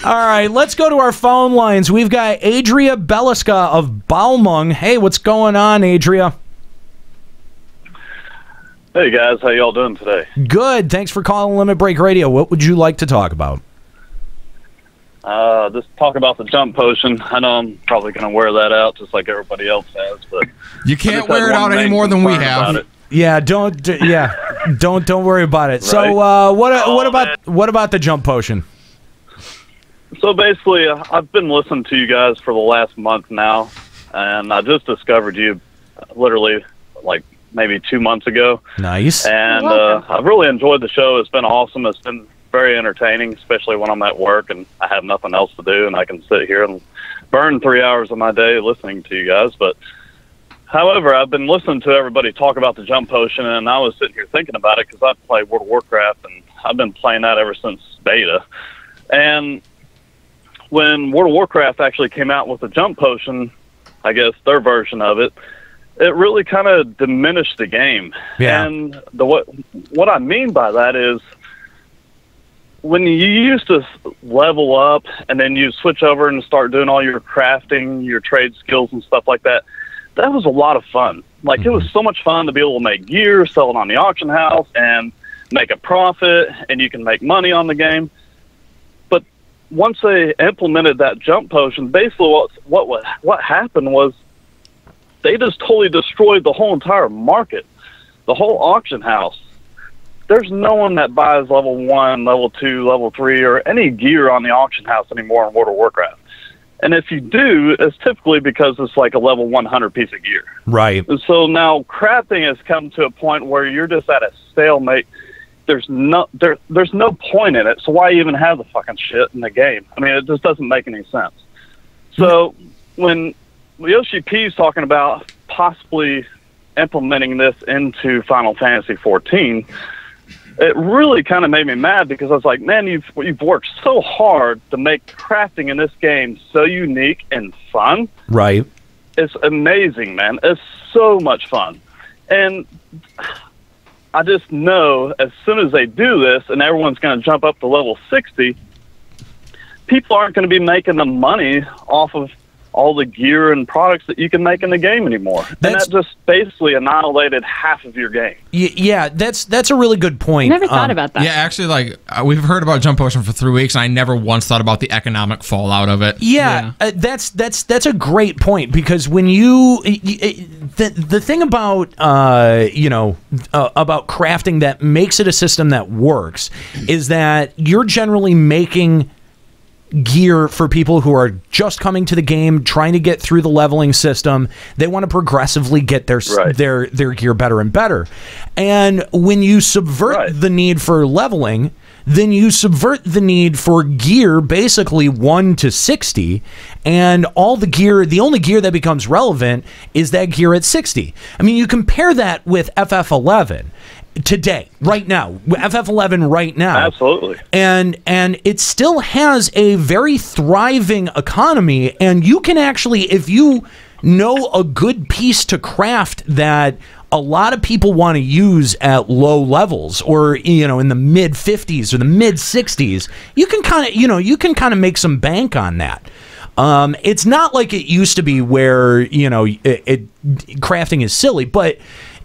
All right, let's go to our phone lines. We've got Adria Beliska of Balmung. Hey, what's going on, Adria? Hey guys, how y'all doing today? Good. Thanks for calling Limit Break Radio. What would you like to talk about? Just talk about the jump potion. I know I'm probably going to wear that out just like everybody else has, but you can't wear it out any more than we have. Yeah, don't worry about it. Right? So, what about the jump potion? So basically, I've been listening to you guys for the last month now, and I just discovered you literally like maybe 2 months ago. Nice. And I've really enjoyed the show. It's been awesome. It's been very entertaining, especially when I'm at work and I have nothing else to do, and I can sit here and burn 3 hours of my day listening to you guys. But however, I've been listening to everybody talk about the jump potion, and I was sitting here thinking about it because I play World of Warcraft, and I've been playing that ever since beta. And when World of Warcraft actually came out with the jump potion, I guess their version of it, it really kind of diminished the game. Yeah. And what I mean by that is when you used to level up and then you switch over and start doing all your crafting, your trade skills and stuff like that, that was a lot of fun. Like, it was so much fun to be able to make gear, sell it on the auction house, and make a profit, and you can make money on the game. But once they implemented that jump potion, basically what happened was they just totally destroyed the whole entire market, the whole auction house. There's no one that buys level 1, level 2, level 3, or any gear on the auction house anymore in World of Warcraft. And if you do, it's typically because it's like a level 100 piece of gear. Right. And so now crafting has come to a point where you're just at a stalemate. There's no point in it. So why even have the fucking shit in the game? I mean, it just doesn't make any sense. So when Yoshi P is talking about possibly implementing this into Final Fantasy 14, it really kind of made me mad because I was like, man, you've worked so hard to make crafting in this game so unique and fun. Right. It's amazing, man. It's so much fun. And I just know as soon as they do this and everyone's going to jump up to level 60, people aren't going to be making the money off of all the gear and products that you can make in the game anymore. And that just basically annihilated half of your game. Yeah, that's a really good point. Never thought about that. Yeah, actually, like, we've heard about jump potion for 3 weeks, and I never once thought about the economic fallout of it. Yeah. That's a great point, because when the thing about about crafting that makes it a system that works is that you're generally making gear for people who are just coming to the game, trying to get through the leveling system. They want to progressively get their gear better and better. And when you subvert the need for leveling, then you subvert the need for gear basically 1 to 60, and all the gear, the only gear that becomes relevant is that gear at 60. I mean, you compare that with FF11 today, right now, FF11 right now. Absolutely. And it still has a very thriving economy, and you can actually, if you know a good piece to craft that a lot of people want to use at low levels, or in the mid 50s or the mid 60s, you can kind of make some bank on that. It's not like it used to be where crafting is silly, but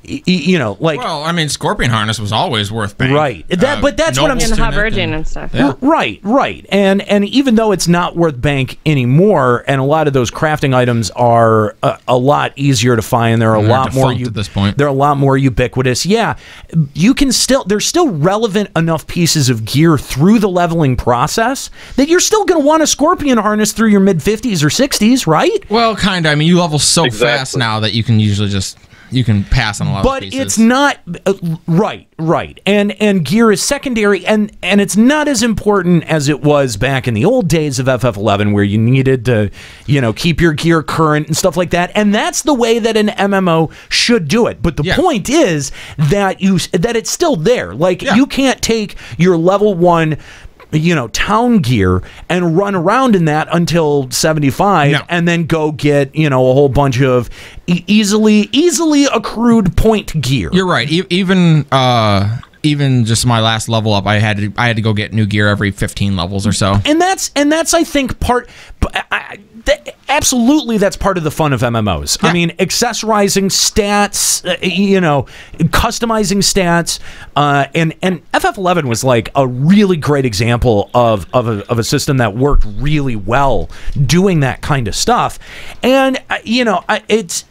well, I mean, Scorpion Harness was always worth paying. Right. But that's what I'm saying. And hot virgin and stuff. Yeah. Right. And even though it's not worth bank anymore, and a lot of those crafting items are a lot easier to find, they're a lot more at this point. They're a lot more ubiquitous. Yeah, you can there's still relevant enough pieces of gear through the leveling process that you're still going to want a Scorpion Harness through your mid 50s or 60s, right? Well, kind of. I mean, you level so fast now that you can usually just you can pass on a lot of pieces. But it's not right. And gear is secondary, and it's not as important as it was back in the old days of FF11, where you needed to, keep your gear current and stuff like that. And that's the way that an MMO should do it. But the point is that it's still there. Like, you can't take your level 1 town gear and run around in that until 75 and then go get, a whole bunch of easily accrued point gear. You're right. Even even just my last level up, I had to go get new gear every 15 levels or so. And that's I think part. Absolutely, that's part of the fun of MMOs. Yeah. I mean, accessorizing stats, customizing stats, and FF11 was like a really great example of a system that worked really well doing that kind of stuff. And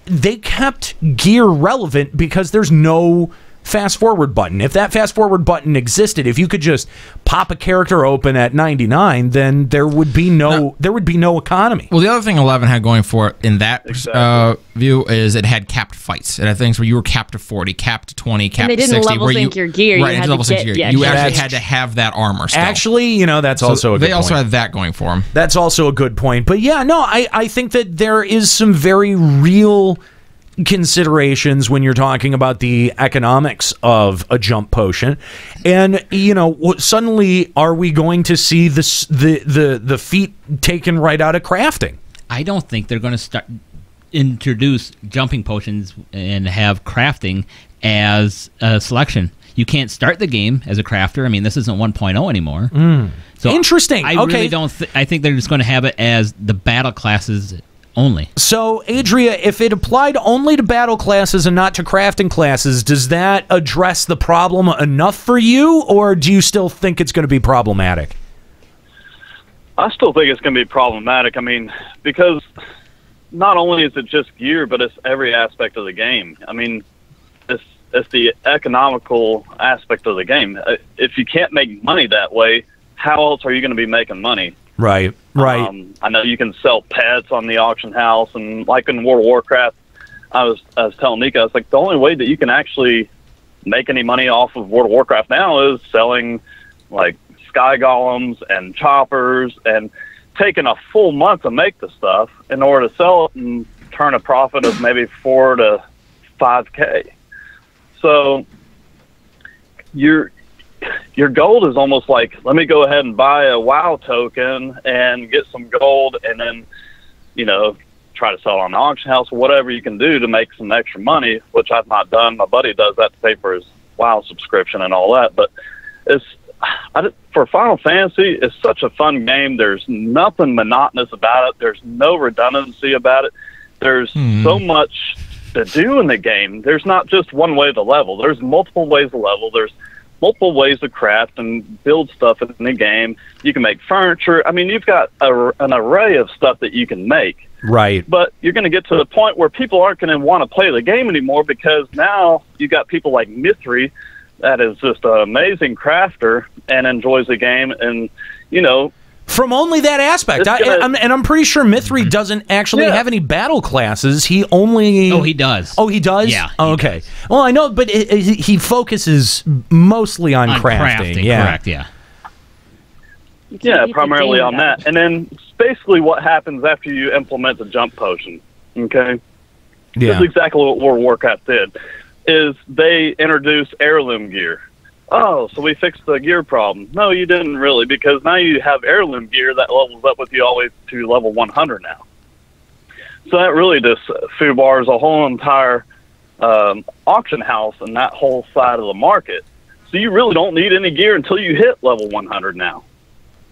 they kept gear relevant because there's no fast forward button. If that fast forward button existed, if you could just pop a character open at 99, then there would be no economy. Well, the other thing 11 had going for it in that view is it had capped fights. It had things where you were capped to 40, capped to 20, capped to 60. And they didn't level sync your gear. Right, you had level sync your gear. You actually had to have that armor still. Actually, that's also a good point. They also had that going for them. That's also a good point. But yeah, no, I think that there is some very real considerations when you're talking about the economics of a jump potion, and suddenly are we going to see this the feat taken right out of crafting? I don't think they're going to introduce jumping potions and have crafting as a selection. You can't start the game as a crafter. I mean, this isn't 1.0 anymore. So interesting. I really don't. I think they're just going to have it as the battle classes only. So, Adria, if it applied only to battle classes and not to crafting classes, does that address the problem enough for you, or do you still think it's going to be problematic? I still think it's going to be problematic. I mean, because not only is it just gear, but it's every aspect of the game. I mean, it's the economical aspect of the game. If you can't make money that way, how else are you going to be making money? Right. I know you can sell pets on the auction house, and like in World of Warcraft, I was telling Nika, it's like the only way that you can actually make any money off of World of Warcraft now is selling like sky golems and choppers, and taking a full month to make the stuff in order to sell it and turn a profit of maybe 4 to 5K. So your gold is almost like, let me go ahead and buy a WoW token and get some gold, and then, try to sell it on the auction house or whatever you can do to make some extra money, which I've not done. My buddy does that to pay for his WoW subscription and all that. But for Final Fantasy, it's such a fun game. There's nothing monotonous about it. There's no redundancy about it. There's so much to do in the game. There's not just one way to level. There's multiple ways to level. There's multiple ways to craft and build stuff in the game. You can make furniture. I mean, you've got an array of stuff that you can make. Right. But you're going to get to the point where people aren't going to want to play the game anymore, because now you got people like Mithri that is just an amazing crafter and enjoys the game, and from only that aspect. I'm pretty sure Mithri doesn't actually have any battle classes. He only... Oh, he does. Oh, he does? Yeah. Okay. Does. Well, I know, but he focuses mostly on crafting. Yeah. Correct, yeah. Yeah, primarily on that. And then basically what happens after you implement the jump potion, okay? Yeah. That's exactly what World of Warcraft did, is they introduced heirloom gear. Oh, so we fixed the gear problem. No, you didn't really, because now you have heirloom gear that levels up with you all the way to level 100 now. So that really just foobars a whole entire auction house and that whole side of the market. So you really don't need any gear until you hit level 100 now,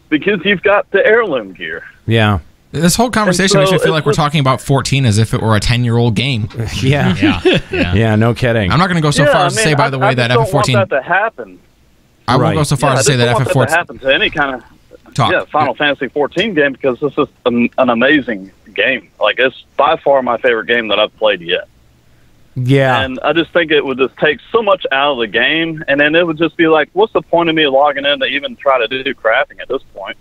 because you've got the heirloom gear. Yeah. This whole conversation makes me feel like we're talking about 14 as if it were a 10-year-old game. Yeah, no kidding. I'm not going to go so far as to say, by the way, that FF14... I don't want that to happen. I won't go so far as to say that FF14... I don't want that to happen to any kind of Final Fantasy 14 game, because this is an amazing game. Like, it's by far my favorite game that I've played yet. Yeah. And I just think it would just take so much out of the game, and then it would just be like, what's the point of me logging in to even try to do crafting at this point?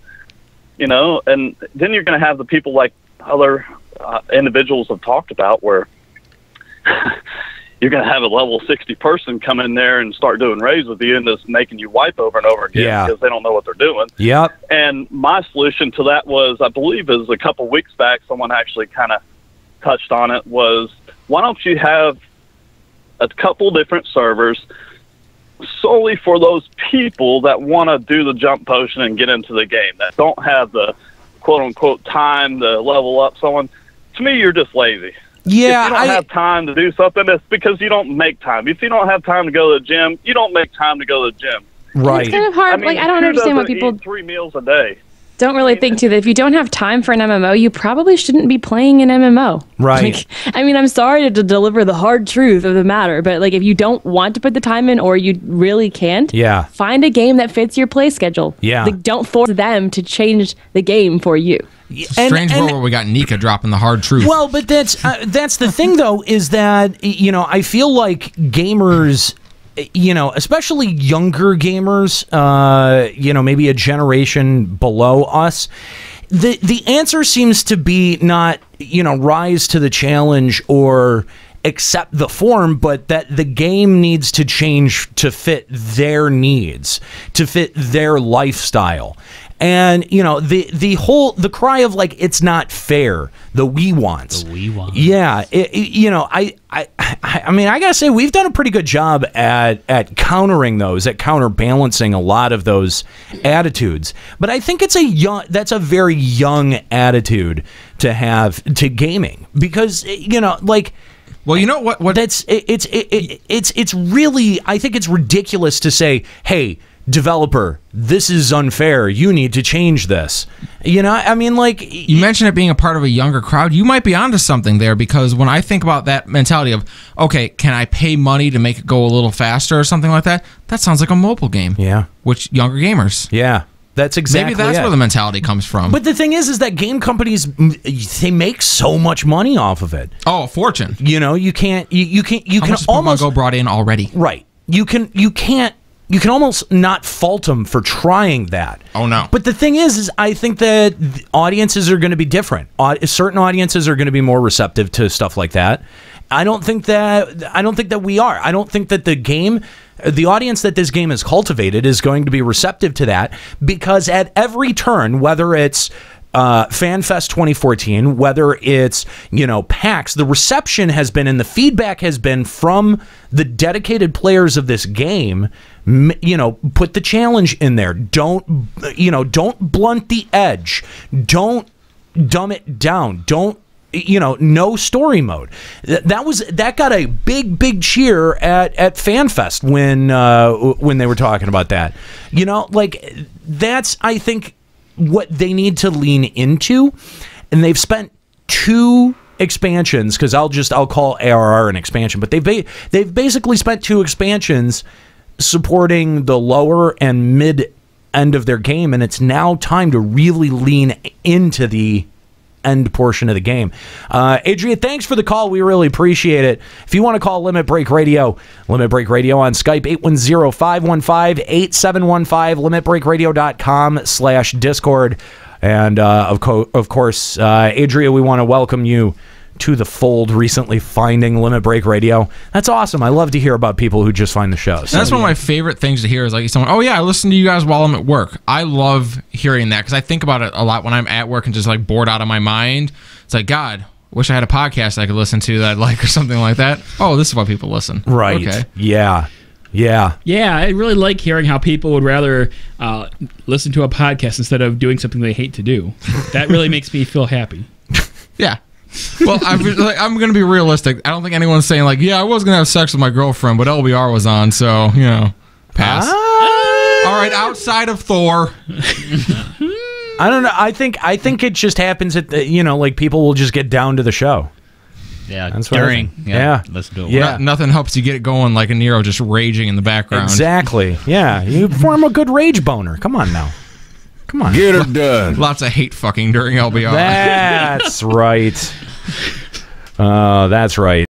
And then you're going to have the people like other individuals have talked about, where you're going to have a level 60 person come in there and start doing raids with you and just making you wipe over and over again because they don't know what they're doing. Yep. And my solution to that was, I believe it was a couple weeks back, someone actually kind of touched on it, was why don't you have a couple different servers solely for those people that want to do the jump potion and get into the game, that don't have the quote-unquote time to level up someone. To me, you're just lazy. if Yeah, you don't have time to do something, it's because you don't make time. If you don't have time to go to the gym, you don't make time to go to the gym. Right. It's kind of hard. I don't understand why people eat 3 meals a day. don't really think too that if you don't have time for an MMO, you probably shouldn't be playing an MMO. Right. I'm sorry to deliver the hard truth of the matter, but if you don't want to put the time in or you really can't, find a game that fits your play schedule. Yeah. Don't force them to change the game for you. It's a strange world where we got Nika dropping the hard truth. Well, but that's the thing, though, is that, I feel like gamers, especially younger gamers, maybe a generation below us, the answer seems to be not, rise to the challenge or accept the form, but that the game needs to change to fit their needs, to fit their lifestyle. And the cry of it's not fair, the we wants. Yeah, I mean, I gotta say we've done a pretty good job at countering those, at counterbalancing a lot of those attitudes. But I think that's a very young attitude to have to gaming, because well, you know what? It's really, I think it's ridiculous to say, hey, developer, this is unfair, you need to change this. I mean, you mentioned it being a part of a younger crowd. You might be onto something there, because when I think about that mentality of, okay, can I pay money to make it go a little faster or something like that, that sounds like a mobile game. Yeah. Which younger gamers. Yeah. That's exactly Maybe that's where the mentality comes from. But the thing is that game companies, they make so much money off of it. Oh, a fortune. You can almost go brought in already. Right. You can almost not fault them for trying that. Oh, no. But the thing is I think that audiences are going to be different. Certain audiences are going to be more receptive to stuff like that. I don't think that we are. I don't think that the audience that this game has cultivated is going to be receptive to that, because at every turn, whether it's FanFest 2014, whether it's, PAX, the reception has been and the feedback has been from the dedicated players of this game. Put the challenge in there. Don't blunt the edge. Don't dumb it down. Don't, no story mode. That got a big cheer at FanFest when they were talking about that. That's, I think, what they need to lean into, and they've spent 2 expansions, because I'll call ARR an expansion, but they've basically spent 2 expansions supporting the lower and mid end of their game, and it's now time to really lean into the end portion of the game. Adria, thanks for the call. We really appreciate it. If you want to call Limit Break Radio on Skype, 810-515-8715, limitbreakradio.com/Discord. And of course, Adria, we want to welcome you to the fold, recently finding Limit Break Radio. That's awesome. I love to hear about people who just find the show. So, that's one of my favorite things to hear, is someone, oh yeah, I listen to you guys while I'm at work. I love hearing that, because I think about it a lot when I'm at work and just bored out of my mind. It's God, wish I had a podcast I could listen to that I'd like, or something like that. Oh, this is why people listen. Right. Okay. Yeah. I really like hearing how people would rather listen to a podcast instead of doing something they hate to do. That really makes me feel happy. Yeah. Well, I'm going to be realistic. I don't think anyone's saying I was going to have sex with my girlfriend, but LBR was on, so, pass. All right, outside of Thor. I don't know. I think it just happens at the, people will just get down to the show. Yeah, that's during. Yeah. Let's do it. Yeah. Nothing helps you get it going like a Nero just raging in the background. Exactly. Yeah. You form a good rage boner. Come on now. Come on. Get her done. Lots of hate fucking during LBR. That's right. That's right.